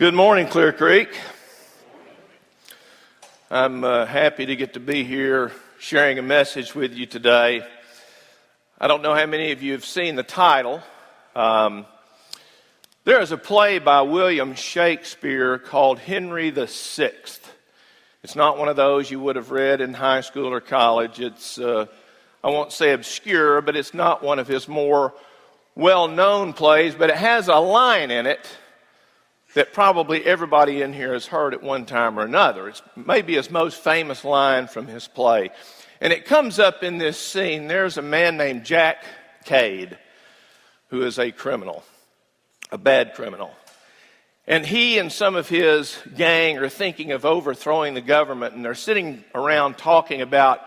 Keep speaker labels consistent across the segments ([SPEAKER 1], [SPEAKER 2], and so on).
[SPEAKER 1] Good morning, Clear Creek. I'm happy to get to be here sharing a message with you today. I don't know how many of you have seen the title. There is a play by William Shakespeare called Henry VI. It's not one of those you would have read in high school or college. It's, I won't say obscure, but it's not one of his more well-known plays, but it has a line in it that probably everybody in here has heard at one time or another. It's maybe his most famous line from his play. And it comes up in this scene. There's a man named Jack Cade who is a criminal, a bad criminal. And he and some of his gang are thinking of overthrowing the government, and they're sitting around talking about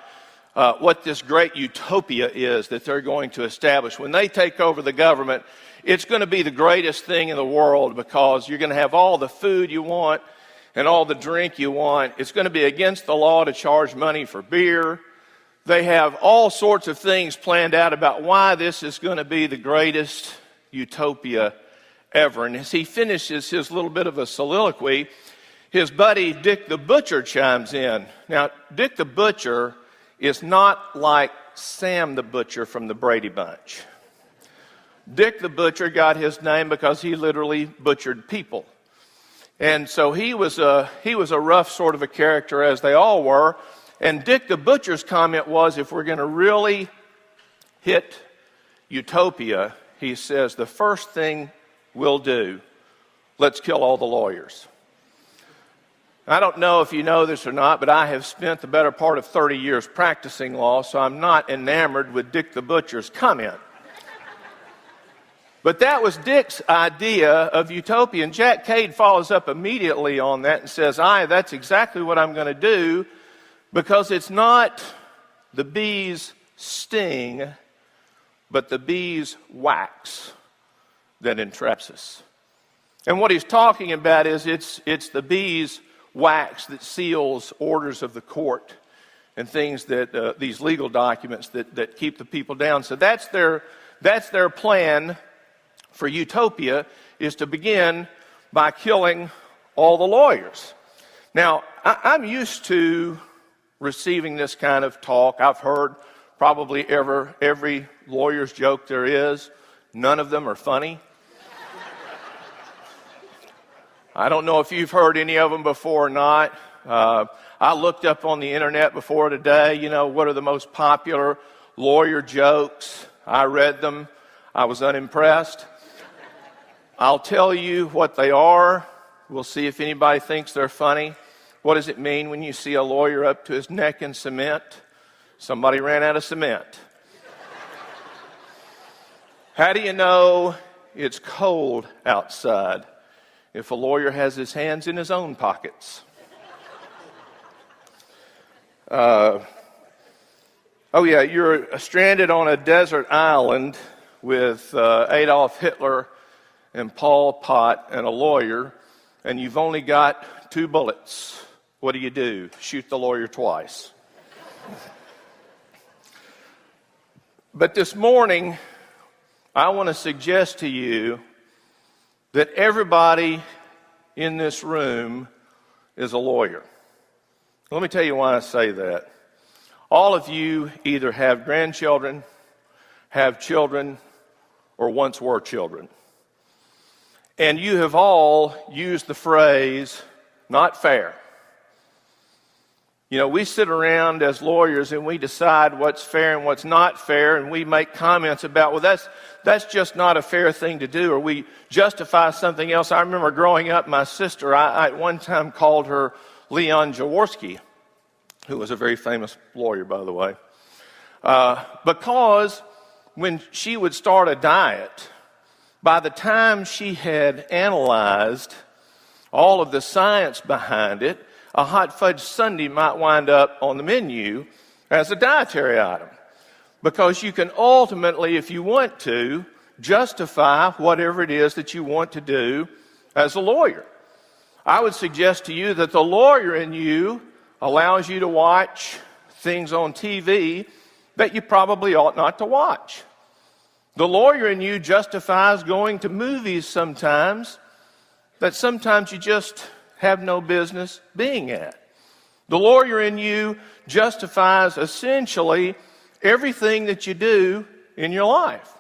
[SPEAKER 1] what this great utopia is that they're going to establish. When they take over the government, it's going to be the greatest thing in the world because you're going to have all the food you want and all the drink you want. It's going to be against the law to charge money for beer. They have all sorts of things planned out about why this is going to be the greatest utopia ever. And as he finishes his little bit of a soliloquy, his buddy Dick the Butcher chimes in. Now, Dick the Butcher is not like Sam the Butcher from the Brady Bunch. Dick the Butcher got his name because he literally butchered people. And so he was a rough sort of a character, as they all were. And Dick the Butcher's comment was, if we're going to really hit utopia, he says, the first thing we'll do, let's kill all the lawyers. I don't know if you know this or not, but I have spent the better part of 30 years practicing law, so I'm not enamored with Dick the Butcher's comment. But that was Dick's idea of utopia, and Jack Cade follows up immediately on that and says, that's exactly what I'm going to do, because it's not the bee's sting, but the bee's wax that entraps us. And what he's talking about is it's the bee's wax that seals orders of the court and things that these legal documents that keep the people down. So that's their plan for utopia, is to begin by killing all the lawyers. Now, I'm used to receiving this kind of talk. I've heard probably every lawyer's joke there is. None of them are funny. I don't know if you've heard any of them before or not. I looked up on the internet before today, what are the most popular lawyer jokes. I read them. I was unimpressed. I'll tell you what they are. We'll see if anybody thinks they're funny. What does it mean when you see a lawyer up to his neck in cement? Somebody ran out of cement. How do you know it's cold outside? If a lawyer has his hands in his own pockets. You're stranded on a desert island with Adolf Hitler and Pol Pot and a lawyer, and you've only got 2 bullets. What do? Shoot the lawyer twice. But this morning, I want to suggest to you that everybody in this room is a lawyer. Let me tell you why I say that. All of you either have grandchildren, have children, or once were children. And you have all used the phrase, not fair. We sit around as lawyers and we decide what's fair and what's not fair, and we make comments about, that's just not a fair thing to do, or we justify something else. I remember growing up, my sister, I at one time called her Leon Jaworski, who was a very famous lawyer, by the way, because when she would start a diet, by the time she had analyzed all of the science behind it, a hot fudge sundae might wind up on the menu as a dietary item. Because you can ultimately, if you want to, justify whatever it is that you want to do as a lawyer. I would suggest to you that the lawyer in you allows you to watch things on TV that you probably ought not to watch. The lawyer in you justifies going to movies sometimes that sometimes you just have no business being at. The lawyer in you justifies essentially everything that you do in your life.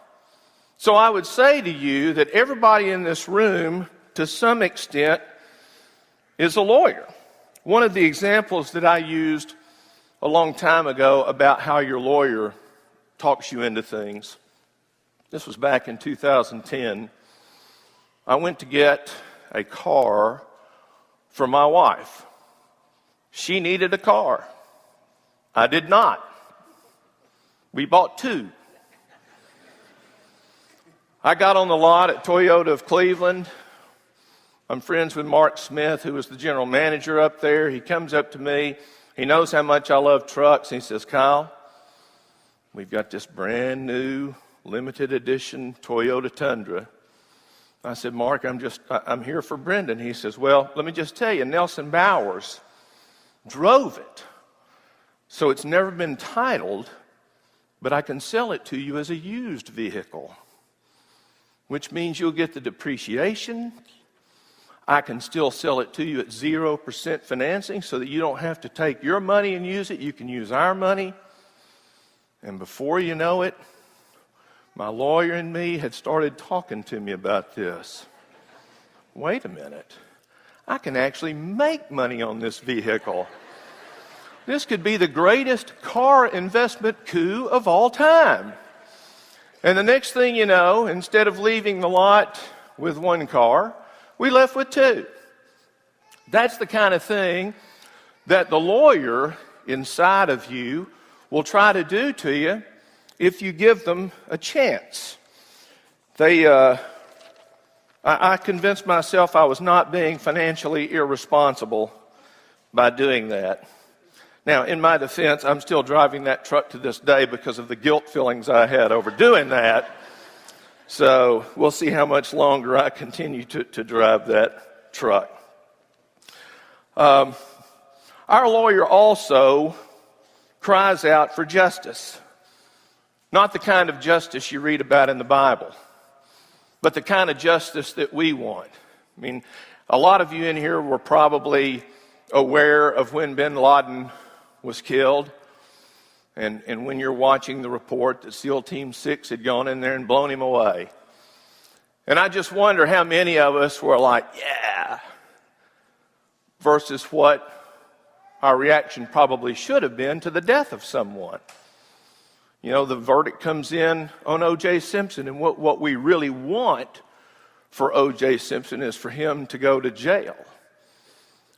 [SPEAKER 1] So I would say to you that everybody in this room, to some extent, is a lawyer. One of the examples that I used a long time ago about how your lawyer talks you into things, this was back in 2010. I went to get a car for my wife. She needed a car. I did not. We bought two. I got on the lot at Toyota of Cleveland. I'm friends with Mark Smith, who was the general manager up there. He comes up to me. He knows how much I love trucks. He says, Kyle, we've got this brand new limited edition Toyota Tundra. I said, Mark, I'm here for Brendan. He says, well, let me just tell you, Nelson Bowers drove it. So it's never been titled, but I can sell it to you as a used vehicle, which means you'll get the depreciation. I can still sell it to you at 0% financing so that you don't have to take your money and use it. You can use our money. And before you know it, my lawyer and me had started talking to me about this. Wait a minute. I can actually make money on this vehicle. This could be the greatest car investment coup of all time. And the next thing you know, instead of leaving the lot with one car, we left with two. That's the kind of thing that the lawyer inside of you will try to do to you if you give them a chance. I convinced myself I was not being financially irresponsible by doing that. Now, in my defense, I'm still driving that truck to this day because of the guilt feelings I had over doing that. So we'll see how much longer I continue to drive that truck. Our lawyer also cries out for justice. Not the kind of justice you read about in the Bible, but the kind of justice that we want. I mean, a lot of you in here were probably aware of when bin Laden was killed, and when you're watching the report that SEAL Team 6 had gone in there and blown him away. And I just wonder how many of us were like, yeah, versus what our reaction probably should have been to the death of someone. You know, the verdict comes in on O.J. Simpson, and what we really want for O.J. Simpson is for him to go to jail.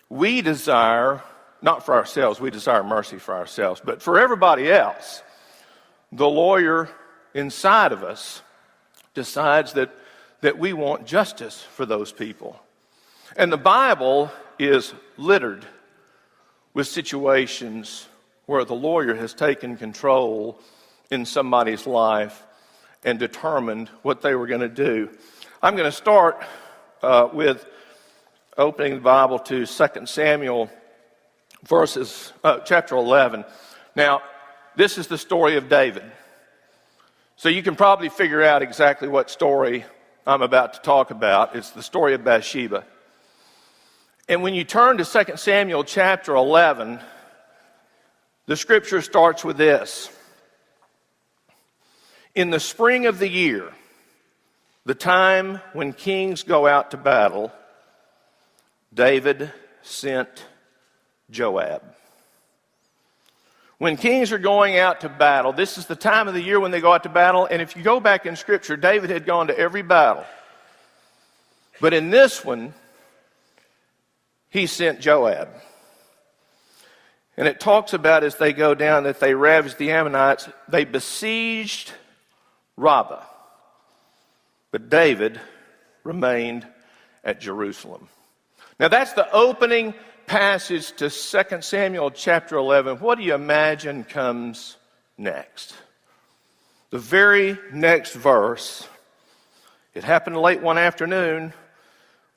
[SPEAKER 1] We desire, not for ourselves, we desire mercy for ourselves, but for everybody else, the lawyer inside of us decides that we want justice for those people. And the Bible is littered with situations where the lawyer has taken control in somebody's life and determined what they were going to do. I'm going to start with opening the Bible to 2 Samuel chapter 11. Now, this is the story of David. So you can probably figure out exactly what story I'm about to talk about. It's the story of Bathsheba. And when you turn to 2 Samuel chapter 11, the scripture starts with this. In the spring of the year, the time when kings go out to battle, David sent Joab. When kings are going out to battle, this is the time of the year when they go out to battle. And if you go back in Scripture, David had gone to every battle. But in this one, he sent Joab. And it talks about as they go down that they ravaged the Ammonites. They besieged Rabbah. But David remained at Jerusalem. Now that's the opening passage to 2 Samuel chapter 11. What do you imagine comes next? The very next verse. It happened late one afternoon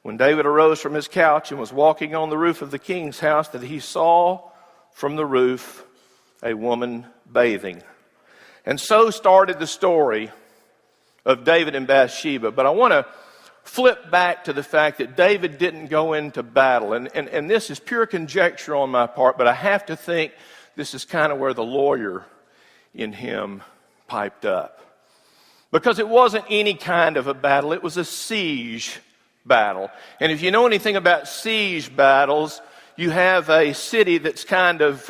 [SPEAKER 1] when David arose from his couch and was walking on the roof of the king's house that he saw from the roof a woman bathing. And so started the story of David and Bathsheba. But I want to flip back to the fact that David didn't go into battle. And this is pure conjecture on my part, but I have to think this is kind of where the lawyer in him piped up. Because it wasn't any kind of a battle, it was a siege battle. And if you know anything about siege battles, you have a city that's kind of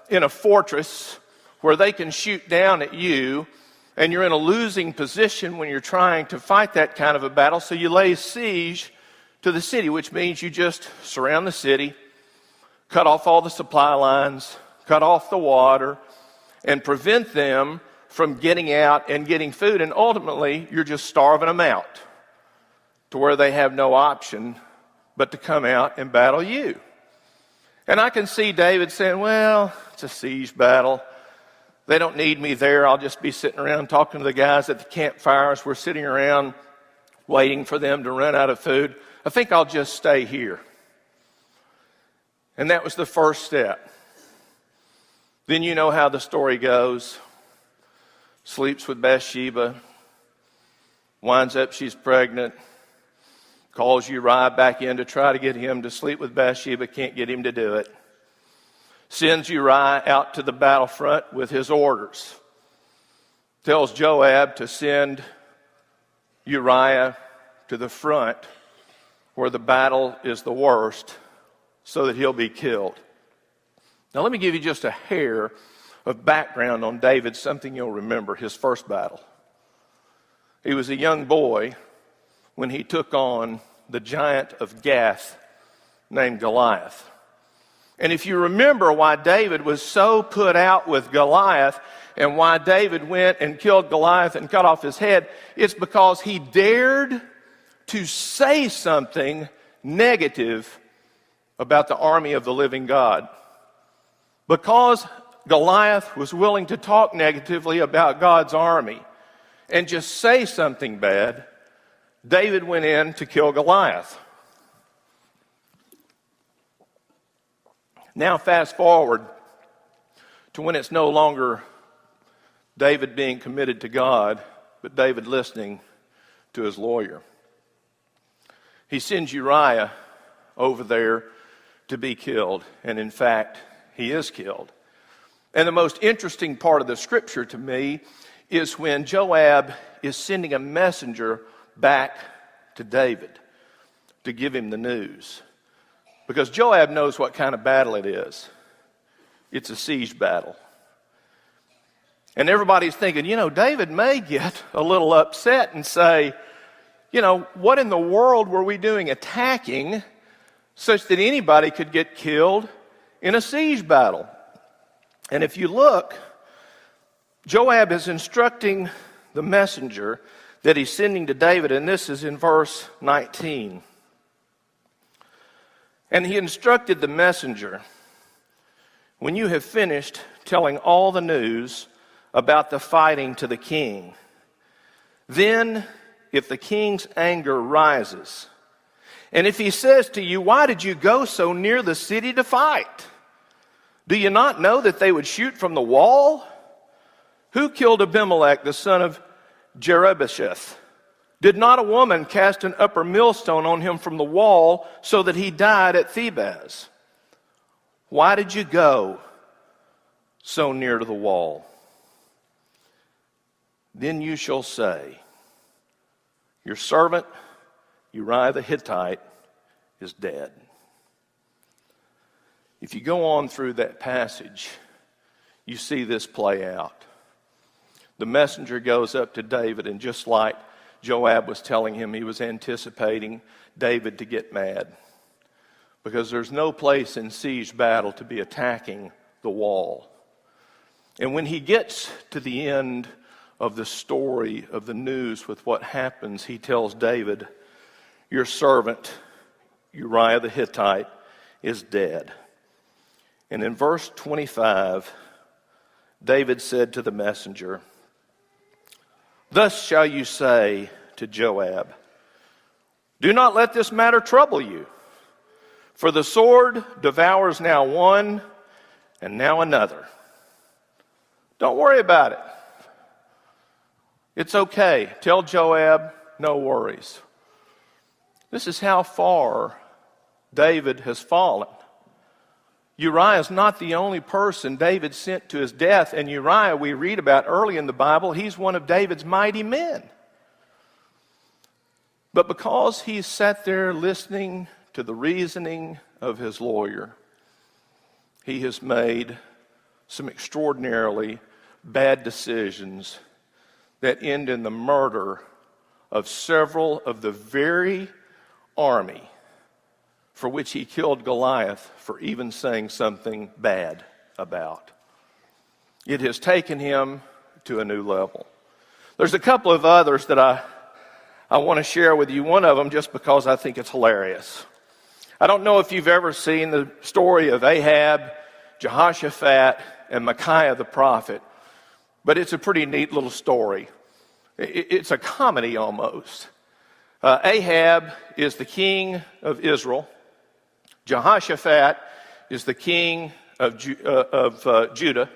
[SPEAKER 1] in a fortress where they can shoot down at you, and you're in a losing position when you're trying to fight that kind of a battle, so you lay siege to the city, which means you just surround the city, cut off all the supply lines, cut off the water, and prevent them from getting out and getting food, and ultimately you're just starving them out to where they have no option but to come out and battle you. And I can see David saying, well, it's a siege battle. They don't need me there. I'll just be sitting around talking to the guys at the campfires. We're sitting around waiting for them to run out of food. I think I'll just stay here. And that was the first step. Then you know how the story goes. Sleeps with Bathsheba, winds up she's pregnant, calls Uriah back in to try to get him to sleep with Bathsheba, can't get him to do it. Sends Uriah out to the battlefront with his orders. Tells Joab to send Uriah to the front where the battle is the worst so that he'll be killed. Now let me give you just a hair of background on David, something you'll remember, his first battle. He was a young boy when he took on the giant of Gath named Goliath. And if you remember why David was so put out with Goliath and why David went and killed Goliath and cut off his head, it's because he dared to say something negative about the army of the living God. Because Goliath was willing to talk negatively about God's army and just say something bad, David went in to kill Goliath. Now fast forward to when it's no longer David being committed to God, but David listening to his lawyer. He sends Uriah over there to be killed, and in fact, he is killed. And the most interesting part of the scripture to me is when Joab is sending a messenger back to David to give him the news. Because Joab knows what kind of battle it is. It's a siege battle. And everybody's thinking, David may get a little upset and say, what in the world were we doing attacking such that anybody could get killed in a siege battle? And if you look, Joab is instructing the messenger that he's sending to David, and this is in verse 19. And he instructed the messenger, when you have finished telling all the news about the fighting to the king, then if the king's anger rises, and if he says to you, why did you go so near the city to fight? Do you not know that they would shoot from the wall? Who killed Abimelech, the son of Jerubbesheth? Did not a woman cast an upper millstone on him from the wall so that he died at Thebez? Why did you go so near to the wall? Then you shall say, your servant Uriah the Hittite is dead. If you go on through that passage, you see this play out. The messenger goes up to David, and just like Joab was telling him, he was anticipating David to get mad. Because there's no place in siege battle to be attacking the wall. And when he gets to the end of the story of the news with what happens, he tells David, your servant Uriah the Hittite is dead. And in verse 25, David said to the messenger, thus shall you say to Joab, do not let this matter trouble you, for the sword devours now one and now another. Don't worry about it. It's okay. Tell Joab, no worries. This is how far David has fallen. Uriah is not the only person David sent to his death, and Uriah, we read about early in the Bible, he's one of David's mighty men. But because he sat there listening to the reasoning of his lawyer, he has made some extraordinarily bad decisions that end in the murder of several of the very army for which he killed Goliath for even saying something bad about. It has taken him to a new level. There's a couple of others that I want to share with you. One of them just because I think it's hilarious. I don't know if you've ever seen the story of Ahab, Jehoshaphat, and Micaiah the prophet, but it's a pretty neat little story. It's a comedy almost. Ahab is the king of Israel. Jehoshaphat is the king of Judah.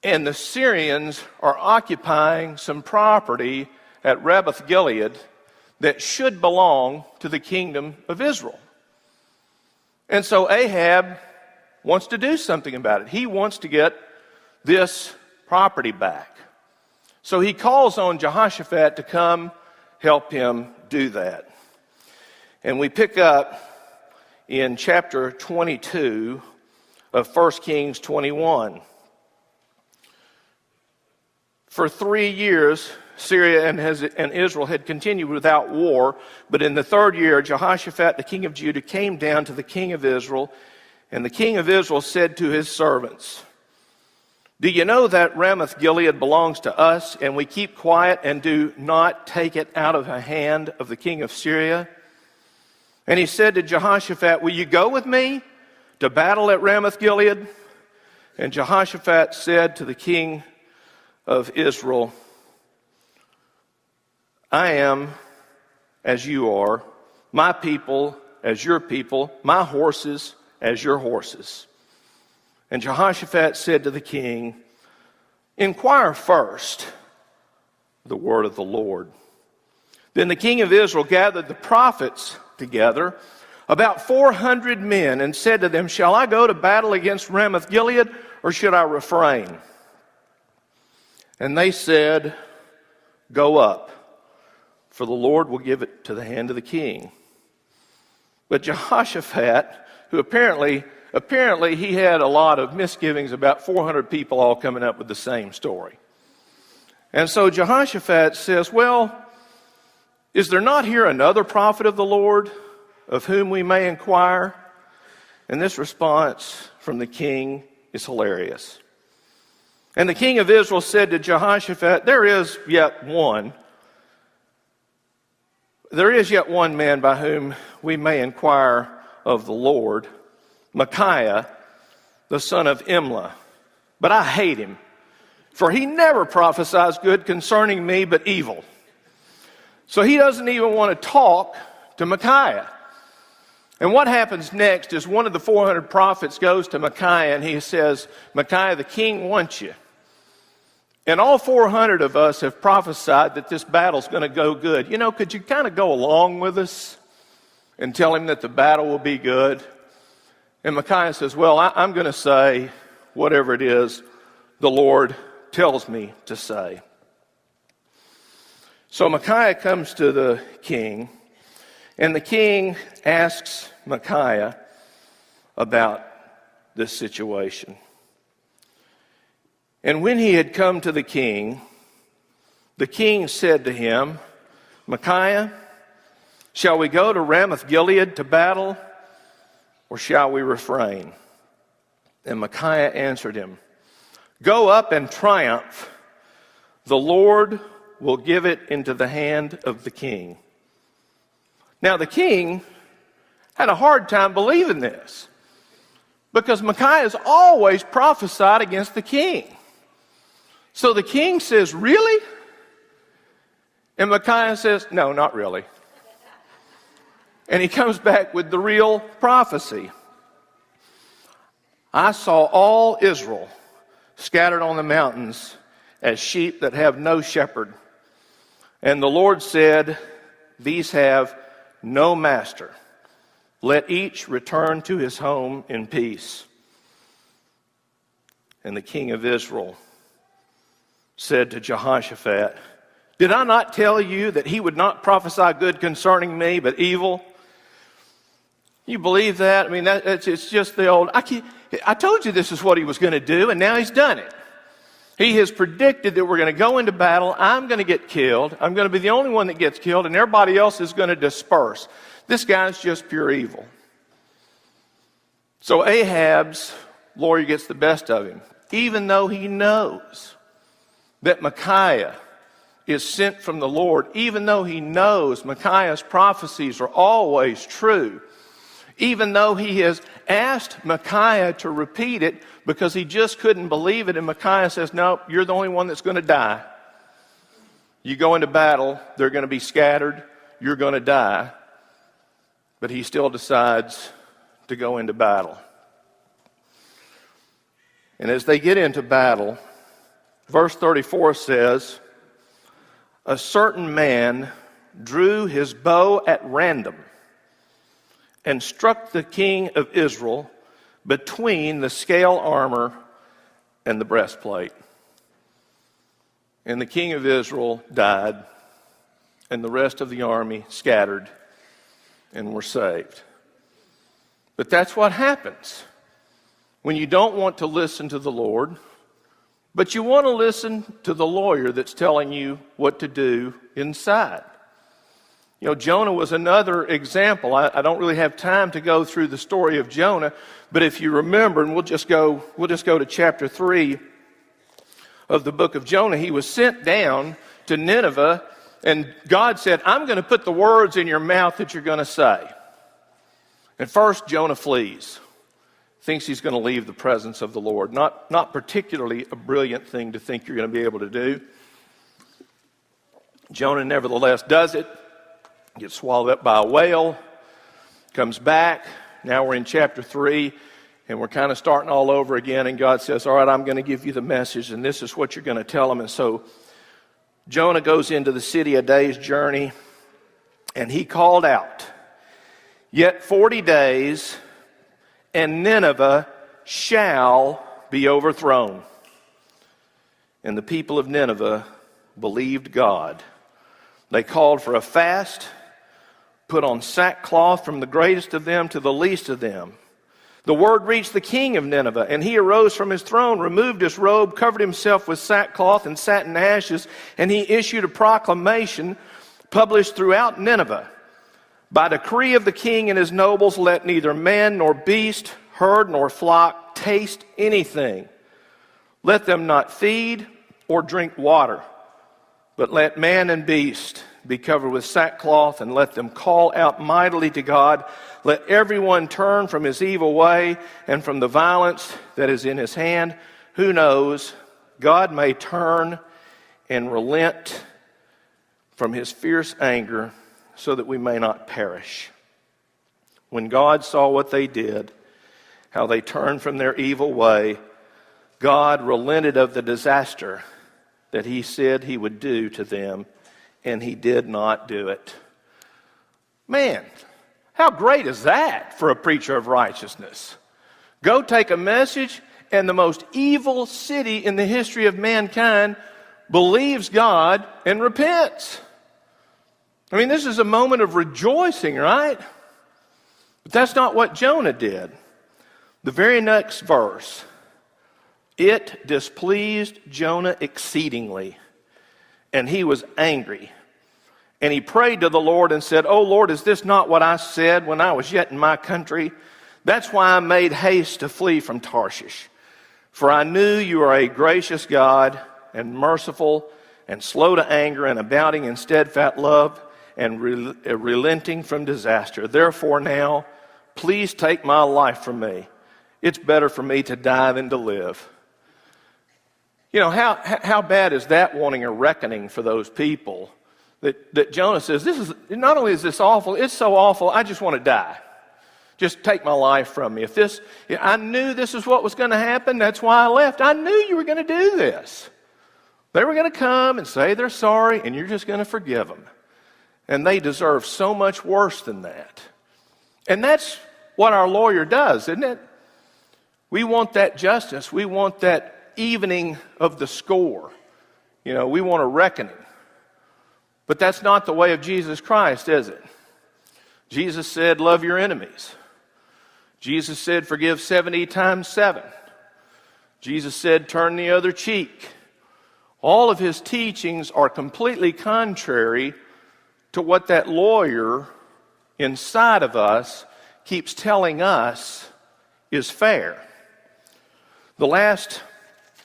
[SPEAKER 1] And the Syrians are occupying some property at Ramoth Gilead that should belong to the kingdom of Israel. And so Ahab wants to do something about it. He wants to get this property back. So he calls on Jehoshaphat to come help him do that. And we pick up in chapter 22 of 1 Kings 21. For 3 years, Syria and Israel had continued without war, but in the third year, Jehoshaphat, the king of Judah, came down to the king of Israel, and the king of Israel said to his servants, "Do you know that Ramoth Gilead belongs to us, and we keep quiet and do not take it out of the hand of the king of Syria?" And he said to Jehoshaphat, "Will you go with me to battle at Ramoth Gilead?" And Jehoshaphat said to the king of Israel, "I am as you are, my people as your people, my horses as your horses." And Jehoshaphat said to the king, "Inquire first the word of the Lord." Then the king of Israel gathered the prophets together, about 400 men, and said to them, "Shall I go to battle against Ramoth Gilead, or should I refrain?" And they said, "Go up, for the Lord will give it to the hand of the king." But Jehoshaphat, who apparently he had a lot of misgivings about 400 people all coming up with the same story. And so Jehoshaphat says, "Well, is there not here another prophet of the Lord of whom we may inquire?" And this response from the king is hilarious. And the king of Israel said to Jehoshaphat, There is yet one man by whom we may inquire of the Lord, Micaiah, the son of Imlah. But I hate him, for he never prophesies good concerning me, but evil. So he doesn't even want to talk to Micaiah. And what happens next is one of the 400 prophets goes to Micaiah and he says, "Micaiah, the king wants you." And all 400 of us have prophesied that this battle's going to go good. You know, could you kind of go along with us and tell him that the battle will be good? And Micaiah says, "Well, I'm going to say whatever it is the Lord tells me to say." So Micaiah comes to the king, and the king asks Micaiah about this situation. And when he had come to the king said to him, "Micaiah, shall we go to Ramoth Gilead to battle, or shall we refrain?" And Micaiah answered him, "Go up and triumph. The Lord will give it into the hand of the king." Now the king had a hard time believing this, because Micaiah's always prophesied against the king. So the king says, "Really?" And Micaiah says, "No, not really." And he comes back with the real prophecy. "I saw all Israel scattered on the mountains as sheep that have no shepherd. And the Lord said, These have no master. Let each return to his home in peace." And the king of Israel said to Jehoshaphat, "Did I not tell you that he would not prophesy good concerning me, but evil?" You believe that? I mean, it's just the old, I told you this is what he was going to do, and now he's done it. He has predicted that we're going to go into battle. I'm going to get killed. I'm going to be the only one that gets killed, and everybody else is going to disperse. This guy's just pure evil. So Ahab's lawyer gets the best of him, even though he knows that Micaiah is sent from the Lord, even though he knows Micaiah's prophecies are always true, even though he has asked Micaiah to repeat it because he just couldn't believe it. And Micaiah says, "No, you're the only one that's going to die. You go into battle, they're going to be scattered, you're going to die." But he still decides to go into battle. And as they get into battle, verse 34 says, "A certain man drew his bow at random and struck the king of Israel between the scale armor and the breastplate. And the king of Israel died, and the rest of the army scattered and were saved." But that's what happens when you don't want to listen to the Lord, but you want to listen to the lawyer that's telling you what to do inside. You know, Jonah was another example. I don't really have time to go through the story of Jonah, but if you remember, and we'll just go to chapter 3 of the book of Jonah. He was sent down to Nineveh, and God said, "I'm going to put the words in your mouth that you're going to say." And first, Jonah flees. Thinks he's going to leave the presence of the Lord. Not particularly a brilliant thing to think you're going to be able to do. Jonah nevertheless does it. Gets swallowed up by a whale. Comes back. Now we're in chapter 3. And we're kind of starting all over again. And God says, "All right, I'm going to give you the message. And this is what you're going to tell them." And so Jonah goes into the city a day's journey. And he called out, "Yet 40 days, and Nineveh shall be overthrown." And the people of Nineveh believed God. They called for a fast, put on sackcloth from the greatest of them to the least of them. The word reached the king of Nineveh, and he arose from his throne, removed his robe, covered himself with sackcloth, and sat in ashes. And he issued a proclamation published throughout Nineveh. "By decree of the king and his nobles, let neither man nor beast, herd nor flock taste anything. Let them not feed or drink water, but let man and beast be covered with sackcloth, and let them call out mightily to God. Let everyone turn from his evil way and from the violence that is in his hand. Who knows, God may turn and relent from his fierce anger, so that we may not perish." When God saw what they did, how they turned from their evil way, God relented of the disaster that he said he would do to them, and he did not do it. Man, how great is that for a preacher of righteousness? Go take a message, and the most evil city in the history of mankind believes God and repents. I mean, this is a moment of rejoicing, right? But that's not what Jonah did. The very next verse, "It displeased Jonah exceedingly, and he was angry. And he prayed to the Lord and said, 'O Lord, is this not what I said when I was yet in my country? That's why I made haste to flee from Tarshish. For I knew you are a gracious God and merciful and slow to anger and abounding in steadfast love and relenting from disaster. Therefore now, please take my life from me. It's better for me to die than to live.'" You know, how bad is that wanting a reckoning for those people? That Jonah says, "This is not only is this awful, it's so awful, I just want to die. Just take my life from me. I knew this is what was going to happen, that's why I left. I knew you were going to do this. They were going to come and say they're sorry, and you're just going to forgive them. And they deserve so much worse than that. And that's what our lawyer does, isn't it? We want that justice. We want that evening of the score. We want a reckoning. But that's not the way of Jesus Christ, is it? Jesus said, love your enemies. Jesus said, forgive 70 times 7. Jesus said, turn the other cheek. All of his teachings are completely contrary to what that lawyer inside of us keeps telling us is fair. The last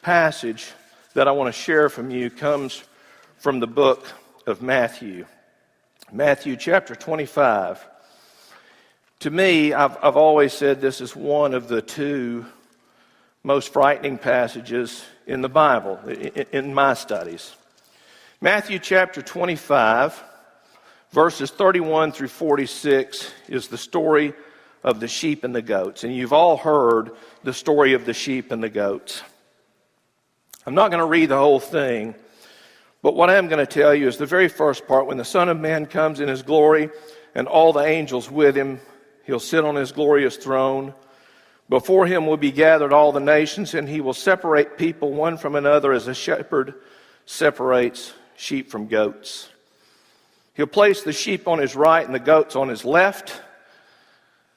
[SPEAKER 1] passage that I want to share from you comes from the book of Matthew. Matthew chapter 25. To me, I've always said this is one of the two most frightening passages in the Bible, in my studies. Matthew chapter 25, verses 31 through 46 is the story of the sheep and the goats. And you've all heard the story of the sheep and the goats. I'm not going to read the whole thing, but what I am going to tell you is the very first part. When the Son of Man comes in his glory and all the angels with him, he'll sit on his glorious throne. Before him will be gathered all the nations, and he will separate people one from another as a shepherd separates sheep from goats. He'll place the sheep on his right and the goats on his left.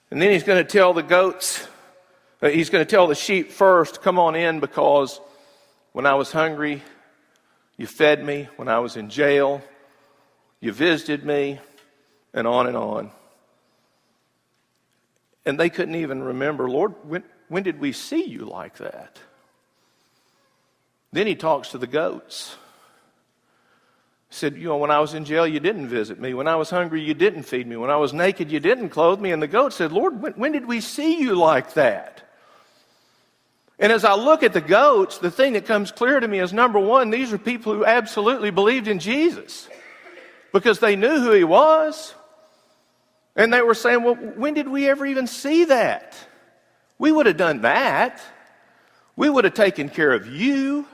[SPEAKER 1] And then he's going to tell the sheep first, come on in, because when I was hungry, you fed me. When I was in jail, you visited me, and on and on. And they couldn't even remember, Lord, when did we see you like that? Then he talks to the goats. He said, when I was in jail, you didn't visit me. When I was hungry, you didn't feed me. When I was naked, you didn't clothe me. And the goat said, Lord, when did we see you like that? And as I look at the goats, the thing that comes clear to me is, number one, these are people who absolutely believed in Jesus because they knew who he was. And they were saying, well, when did we ever even see that? We would have done that. We would have taken care of you.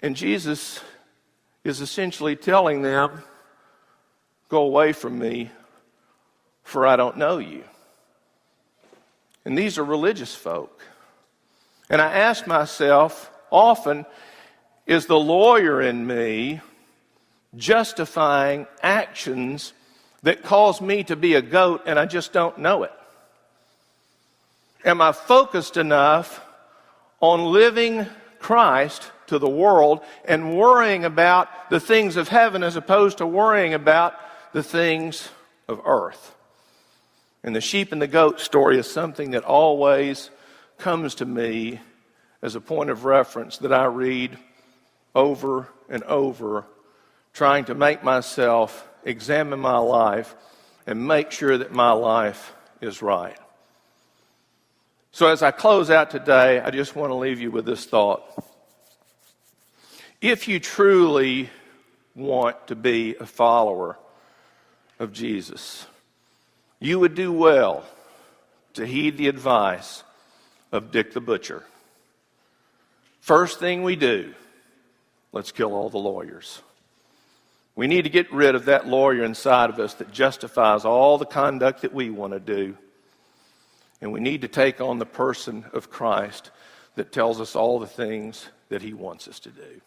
[SPEAKER 1] And Jesus is essentially telling them, go away from me, for I don't know you. And these are religious folk. And I ask myself often, is the lawyer in me justifying actions that cause me to be a goat and I just don't know it? Am I focused enough on living Christ to the world and worrying about the things of heaven as opposed to worrying about the things of earth? And the sheep and the goat story is something that always comes to me as a point of reference that I read over and over, trying to make myself examine my life and make sure that my life is right. So as I close out today, I just want to leave you with this thought. If you truly want to be a follower of Jesus, you would do well to heed the advice of Dick the Butcher. First thing we do, let's kill all the lawyers. We need to get rid of that lawyer inside of us that justifies all the conduct that we want to do. And we need to take on the person of Christ that tells us all the things that he wants us to do.